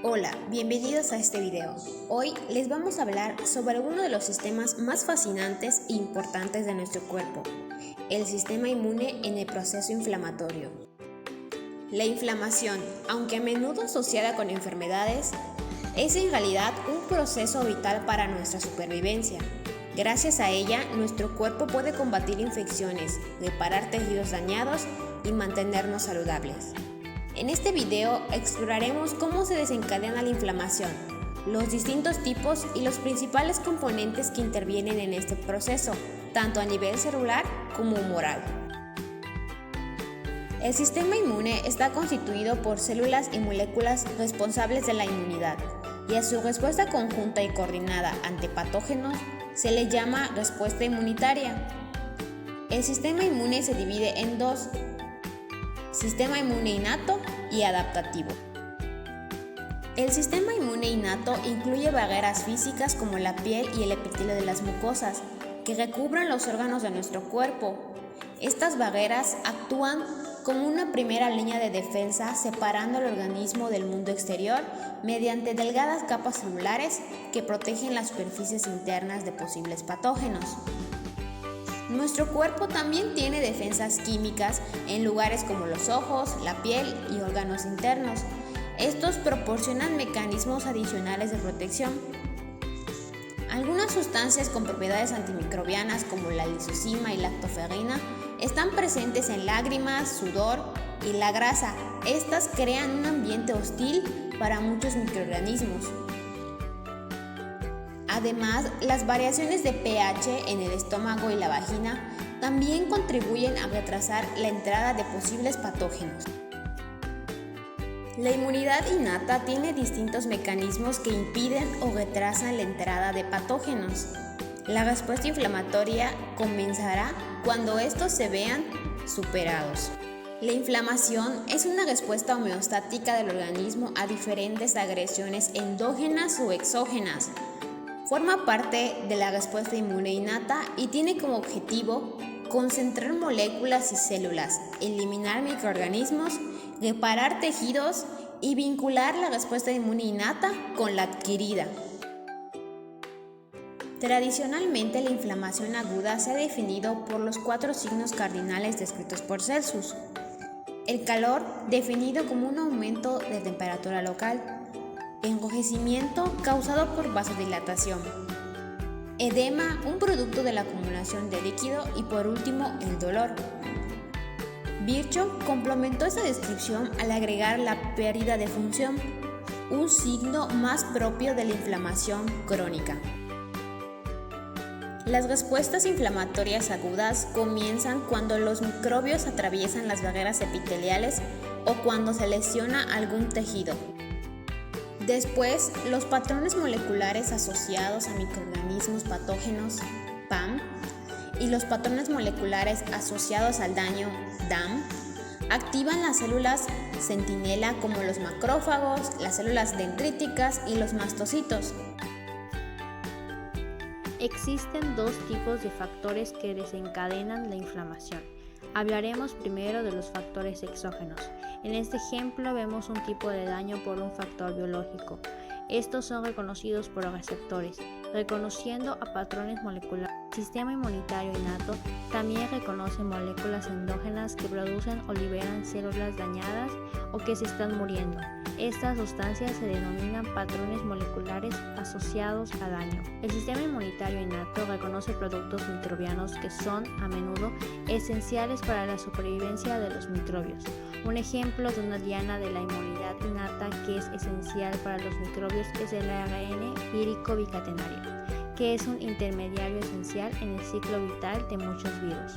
Hola, bienvenidos a este video. Hoy les vamos a hablar sobre uno de los sistemas más fascinantes e importantes de nuestro cuerpo, el sistema inmune en el proceso inflamatorio. La inflamación, aunque a menudo asociada con enfermedades, es en realidad un proceso vital para nuestra supervivencia. Gracias a ella, nuestro cuerpo puede combatir infecciones, reparar tejidos dañados y mantenernos saludables. En este video exploraremos cómo se desencadena la inflamación, los distintos tipos y los principales componentes que intervienen en este proceso, tanto a nivel celular como humoral. El sistema inmune está constituido por células y moléculas responsables de la inmunidad, y a su respuesta conjunta y coordinada ante patógenos se le llama respuesta inmunitaria. El sistema inmune se divide en dos: sistema inmune innato y adaptativo. El sistema inmune innato incluye barreras físicas como la piel y el epitelio de las mucosas, que recubren los órganos de nuestro cuerpo. Estas barreras actúan como una primera línea de defensa separando al organismo del mundo exterior mediante delgadas capas celulares que protegen las superficies internas de posibles patógenos. Nuestro cuerpo también tiene defensas químicas en lugares como los ojos, la piel y órganos internos. Estos proporcionan mecanismos adicionales de protección. Algunas sustancias con propiedades antimicrobianas como la lisozima y lactoferrina están presentes en lágrimas, sudor y la grasa. Estas crean un ambiente hostil para muchos microorganismos. Además, las variaciones de pH en el estómago y la vagina también contribuyen a retrasar la entrada de posibles patógenos. La inmunidad innata tiene distintos mecanismos que impiden o retrasan la entrada de patógenos. La respuesta inflamatoria comenzará cuando estos se vean superados. La inflamación es una respuesta homeostática del organismo a diferentes agresiones endógenas o exógenas. Forma parte de la respuesta inmune innata y tiene como objetivo concentrar moléculas y células, eliminar microorganismos, reparar tejidos y vincular la respuesta inmune innata con la adquirida. Tradicionalmente, la inflamación aguda se ha definido por los 4 signos cardinales descritos por Celsus. El calor, definido como un aumento de temperatura local. Enrojecimiento causado por vasodilatación. Edema, un producto de la acumulación de líquido. Y por último, el dolor. Virchow complementó esta descripción al agregar la pérdida de función, un signo más propio de la inflamación crónica. Las respuestas inflamatorias agudas comienzan cuando los microbios atraviesan las barreras epiteliales o cuando se lesiona algún tejido. Después, los patrones moleculares asociados a microorganismos patógenos, PAM, y los patrones moleculares asociados al daño, DAM, activan las células centinela como los macrófagos, las células dendríticas y los mastocitos. Existen dos tipos de factores que desencadenan la inflamación. Hablaremos primero de los factores exógenos. En este ejemplo vemos un tipo de daño por un factor biológico. Estos son reconocidos por receptores, reconociendo a patrones moleculares. El sistema inmunitario innato también reconoce moléculas endógenas que producen o liberan células dañadas o que se están muriendo. Estas sustancias se denominan patrones moleculares asociados a daño. El sistema inmunitario innato reconoce productos microbianos que son, a menudo, esenciales para la supervivencia de los microbios. Un ejemplo de una diana de la inmunidad innata que es esencial para los microbios es el ARN vírico bicatenario, que es un intermediario esencial en el ciclo vital de muchos virus.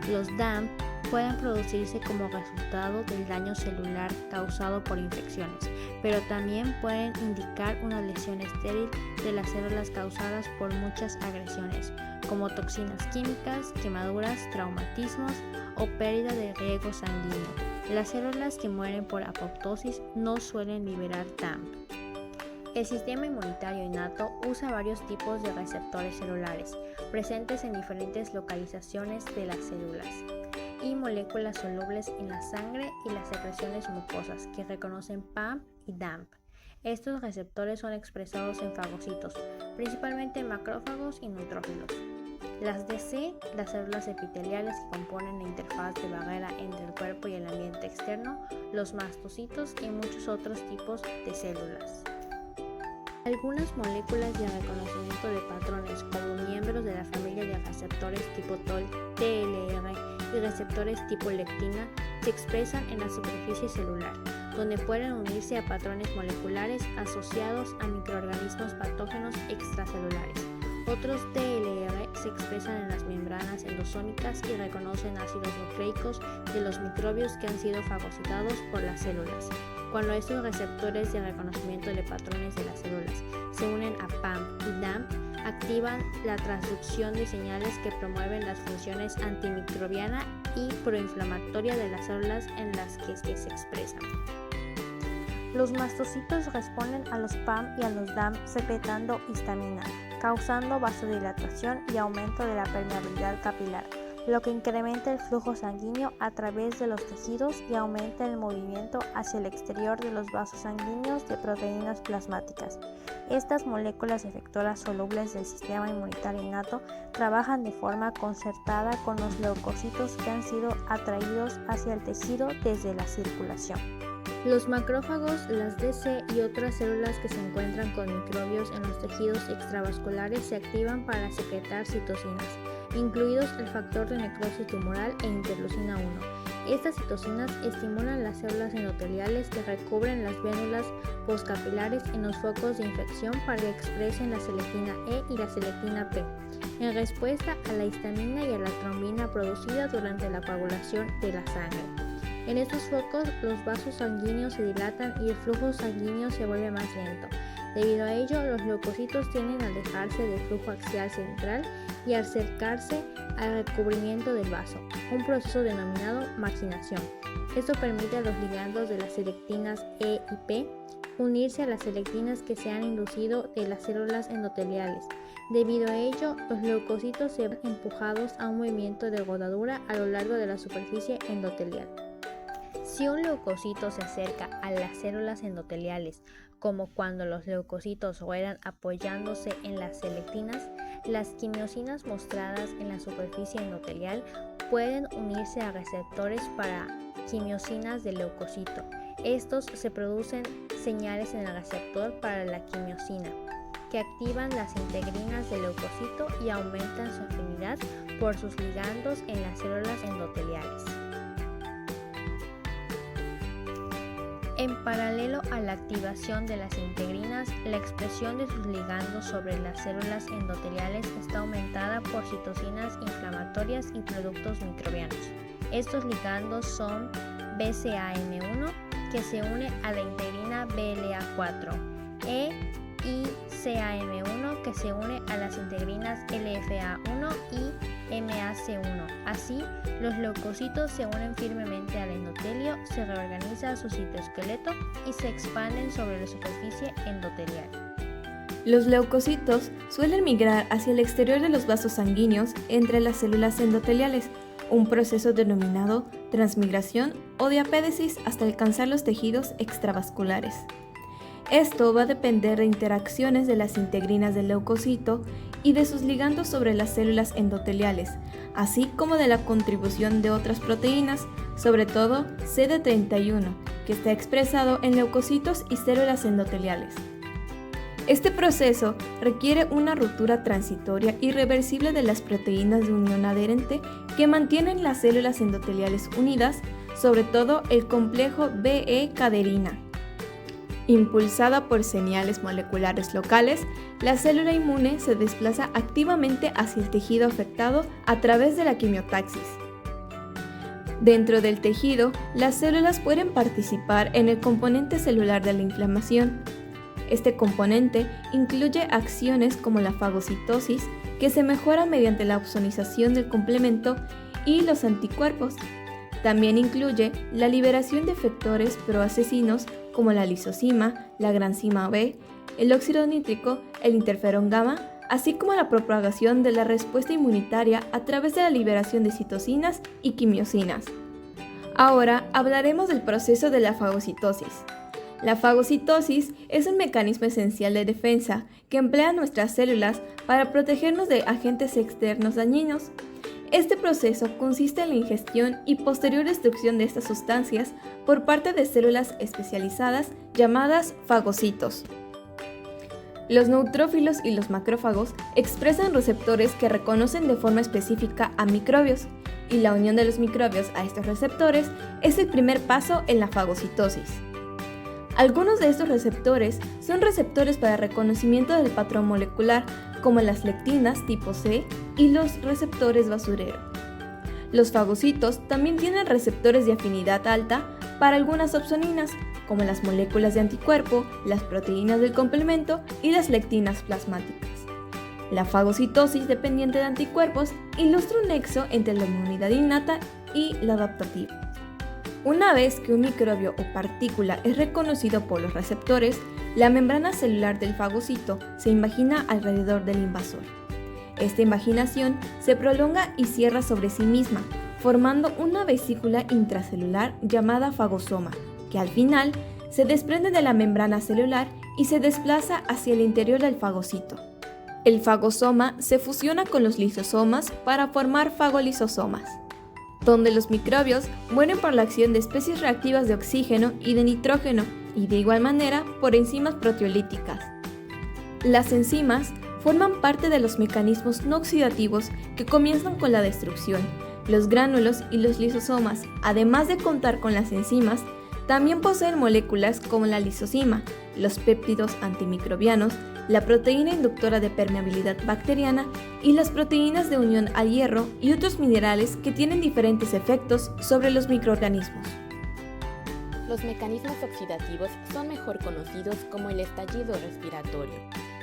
Los DAM pueden producirse como resultado del daño celular causado por infecciones, pero también pueden indicar una lesión estéril de las células causadas por muchas agresiones, como toxinas químicas, quemaduras, traumatismos o pérdida de riego sanguíneo. Las células que mueren por apoptosis no suelen liberar DAM. El sistema inmunitario innato usa varios tipos de receptores celulares, presentes en diferentes localizaciones de las células, y moléculas solubles en la sangre y las secreciones mucosas que reconocen PAM y DAMP. Estos receptores son expresados en fagocitos, principalmente macrófagos y neutrófilos. Las DC, las células epiteliales que componen la interfaz de barrera entre el cuerpo y el ambiente externo, los mastocitos y muchos otros tipos de células. Algunas moléculas de reconocimiento de patrones, como miembros de la familia de receptores tipo TOL, TLR y receptores tipo lectina, se expresan en la superficie celular, donde pueden unirse a patrones moleculares asociados a microorganismos patógenos extracelulares. Otros TLR se expresan en las membranas endosómicas y reconocen ácidos nucleicos de los microbios que han sido fagocitados por las células. Cuando estos receptores de reconocimiento de patrones de las células se unen a PAM y DAM, activan la transducción de señales que promueven las funciones antimicrobiana y proinflamatoria de las células en las que se expresan. Los mastocitos responden a los PAM y a los DAM secretando histamina, causando vasodilatación y aumento de la permeabilidad capilar, lo que incrementa el flujo sanguíneo a través de los tejidos y aumenta el movimiento hacia el exterior de los vasos sanguíneos de proteínas plasmáticas. Estas moléculas efectoras solubles del sistema inmunitario innato trabajan de forma concertada con los leucocitos que han sido atraídos hacia el tejido desde la circulación. Los macrófagos, las DC y otras células que se encuentran con microbios en los tejidos extravasculares se activan para secretar citocinas, incluidos el factor de necrosis tumoral e interleucina 1. Estas citocinas estimulan las células endoteliales que recubren las vénulas postcapilares en los focos de infección para que expresen la selectina E y la selectina P, en respuesta a la histamina y a la trombina producida durante la coagulación de la sangre. En estos focos, los vasos sanguíneos se dilatan y el flujo sanguíneo se vuelve más lento. Debido a ello, los leucocitos tienden a alejarse del flujo axial central y a acercarse al recubrimiento del vaso, un proceso denominado marginación. Esto permite a los ligandos de las selectinas E y P unirse a las selectinas que se han inducido de las células endoteliales. Debido a ello, los leucocitos se ven empujados a un movimiento de rodadura a lo largo de la superficie endotelial. Si un leucocito se acerca a las células endoteliales, como cuando los leucocitos ruedan apoyándose en las selectinas, las quimiosinas mostradas en la superficie endotelial pueden unirse a receptores para quimiosinas del leucocito. Estos se producen señales en el receptor para la quimiosina, que activan las integrinas del leucocito y aumentan su afinidad por sus ligandos en las células endoteliales. En paralelo a la activación de las integrinas, la expresión de sus ligandos sobre las células endoteliales está aumentada por citocinas inflamatorias y productos microbianos. Estos ligandos son BCAM1, que se une a la integrina BLA4, y CAM1, que se une a las integrinas LFA1 y MAC1. Así, los leucocitos se unen firmemente al endotelio, se reorganiza su citoesqueleto y se expanden sobre la superficie endotelial. Los leucocitos suelen migrar hacia el exterior de los vasos sanguíneos entre las células endoteliales, un proceso denominado transmigración o diapédesis hasta alcanzar los tejidos extravasculares. Esto va a depender de interacciones de las integrinas del leucocito y de sus ligandos sobre las células endoteliales, así como de la contribución de otras proteínas, sobre todo CD31, que está expresado en leucocitos y células endoteliales. Este proceso requiere una ruptura transitoria irreversible de las proteínas de unión adherente que mantienen las células endoteliales unidas, sobre todo el complejo BE-caderina. Impulsada por señales moleculares locales, la célula inmune se desplaza activamente hacia el tejido afectado a través de la quimiotaxis. Dentro del tejido, las células pueden participar en el componente celular de la inflamación. Este componente incluye acciones como la fagocitosis, que se mejora mediante la opsonización del complemento, y los anticuerpos. También incluye la liberación de efectores proasesinos como la lisozima, la granzima B, el óxido nítrico, el interferón gamma, así como la propagación de la respuesta inmunitaria a través de la liberación de citocinas y quimiosinas. Ahora hablaremos del proceso de la fagocitosis. La fagocitosis es un mecanismo esencial de defensa que emplea nuestras células para protegernos de agentes externos dañinos. Este proceso consiste en la ingestión y posterior destrucción de estas sustancias por parte de células especializadas llamadas fagocitos. Los neutrófilos y los macrófagos expresan receptores que reconocen de forma específica a microbios, y la unión de los microbios a estos receptores es el primer paso en la fagocitosis. Algunos de estos receptores son receptores para reconocimiento del patrón molecular, como las lectinas tipo C y los receptores basurero. Los fagocitos también tienen receptores de afinidad alta para algunas opsoninas, como las moléculas de anticuerpo, las proteínas del complemento y las lectinas plasmáticas. La fagocitosis dependiente de anticuerpos ilustra un nexo entre la inmunidad innata y la adaptativa. Una vez que un microbio o partícula es reconocido por los receptores, la membrana celular del fagocito se imagina alrededor del invasor. Esta imaginación se prolonga y cierra sobre sí misma, formando una vesícula intracelular llamada fagosoma, que al final se desprende de la membrana celular y se desplaza hacia el interior del fagocito. El fagosoma se fusiona con los lisosomas para formar fagolisosomas, donde los microbios mueren por la acción de especies reactivas de oxígeno y de nitrógeno, y de igual manera por enzimas proteolíticas. Las enzimas forman parte de los mecanismos no oxidativos que comienzan con la destrucción. Los gránulos y los lisosomas, además de contar con las enzimas, también poseen moléculas como la lisozima, los péptidos antimicrobianos, la proteína inductora de permeabilidad bacteriana y las proteínas de unión al hierro y otros minerales que tienen diferentes efectos sobre los microorganismos. Los mecanismos oxidativos son mejor conocidos como el estallido respiratorio.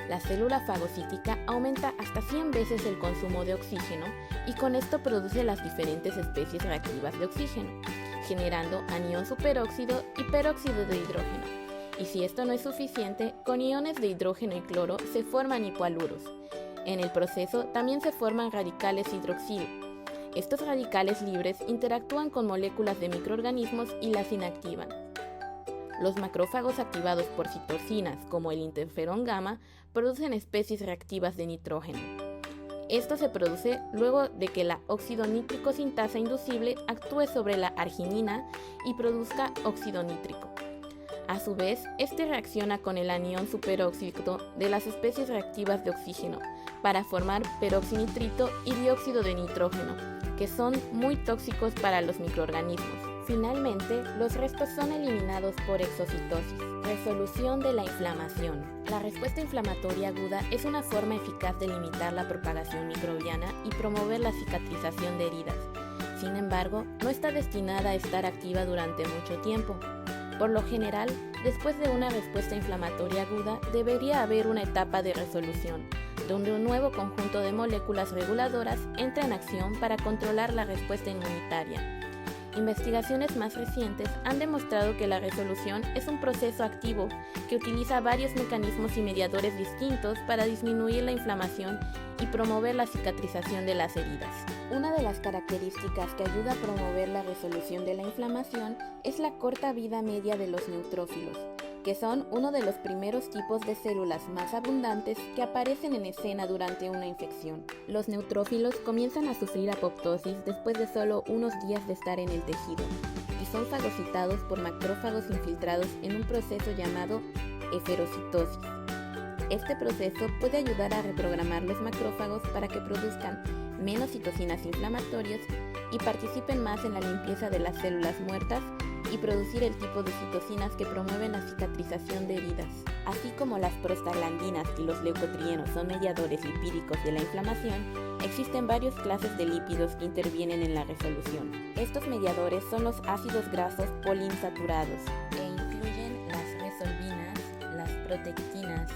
La célula fagocítica aumenta hasta 100 veces el consumo de oxígeno y con esto produce las diferentes especies reactivas de oxígeno, generando anión superóxido y peróxido de hidrógeno. Y si esto no es suficiente, con iones de hidrógeno y cloro se forman hipoaluros. En el proceso también se forman radicales hidroxilo. Estos radicales libres interactúan con moléculas de microorganismos y las inactivan. Los macrófagos activados por citocinas, como el interferón gamma, producen especies reactivas de nitrógeno. Esto se produce luego de que la óxido nítrico sintasa inducible actúe sobre la arginina y produzca óxido nítrico. A su vez, este reacciona con el anión superóxido de las especies reactivas de oxígeno para formar peroxinitrito y dióxido de nitrógeno, que son muy tóxicos para los microorganismos. Finalmente, los restos son eliminados por exocitosis. Resolución de la inflamación. La respuesta inflamatoria aguda es una forma eficaz de limitar la propagación microbiana y promover la cicatrización de heridas. Sin embargo, no está destinada a estar activa durante mucho tiempo. Por lo general, después de una respuesta inflamatoria aguda, debería haber una etapa de resolución, donde un nuevo conjunto de moléculas reguladoras entra en acción para controlar la respuesta inmunitaria. Investigaciones más recientes han demostrado que la resolución es un proceso activo que utiliza varios mecanismos y mediadores distintos para disminuir la inflamación y promover la cicatrización de las heridas. Una de las características que ayuda a promover la resolución de la inflamación es la corta vida media de los neutrófilos, que son uno de los primeros tipos de células más abundantes que aparecen en escena durante una infección. Los neutrófilos comienzan a sufrir apoptosis después de solo unos días de estar en el tejido y son fagocitados por macrófagos infiltrados en un proceso llamado eferocitosis. Este proceso puede ayudar a reprogramar los macrófagos para que produzcan menos citocinas inflamatorias y participen más en la limpieza de las células muertas y producir el tipo de citocinas que promueven la cicatrización de heridas. Así como las prostaglandinas y los leucotrienos son mediadores lipídicos de la inflamación, existen varias clases de lípidos que intervienen en la resolución. Estos mediadores son los ácidos grasos poliinsaturados e incluyen las resolvinas, las protectinas,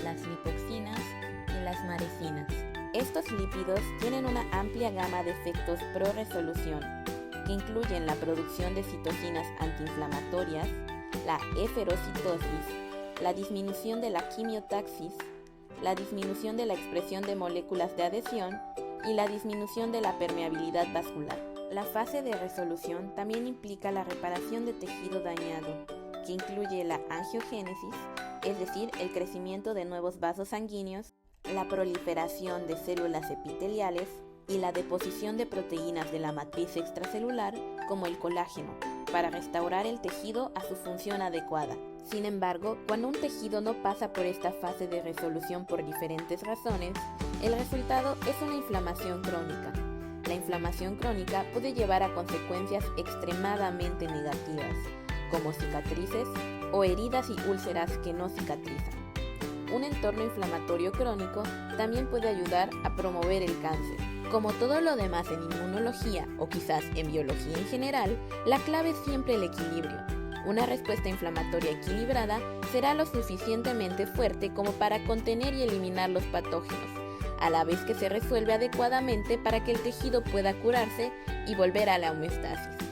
las lipoxinas y las marecinas. Estos lípidos tienen una amplia gama de efectos pro-resolución, que incluyen la producción de citocinas antiinflamatorias, la eferocitosis, la disminución de la quimiotaxis, la disminución de la expresión de moléculas de adhesión y la disminución de la permeabilidad vascular. La fase de resolución también implica la reparación de tejido dañado, que incluye la angiogénesis, es decir, el crecimiento de nuevos vasos sanguíneos, la proliferación de células epiteliales y la deposición de proteínas de la matriz extracelular, como el colágeno, para restaurar el tejido a su función adecuada. Sin embargo, cuando un tejido no pasa por esta fase de resolución por diferentes razones, el resultado es una inflamación crónica. La inflamación crónica puede llevar a consecuencias extremadamente negativas, como cicatrices o heridas y úlceras que no cicatrizan. Un entorno inflamatorio crónico también puede ayudar a promover el cáncer. Como todo lo demás en inmunología o quizás en biología en general, la clave es siempre el equilibrio. Una respuesta inflamatoria equilibrada será lo suficientemente fuerte como para contener y eliminar los patógenos, a la vez que se resuelve adecuadamente para que el tejido pueda curarse y volver a la homeostasis.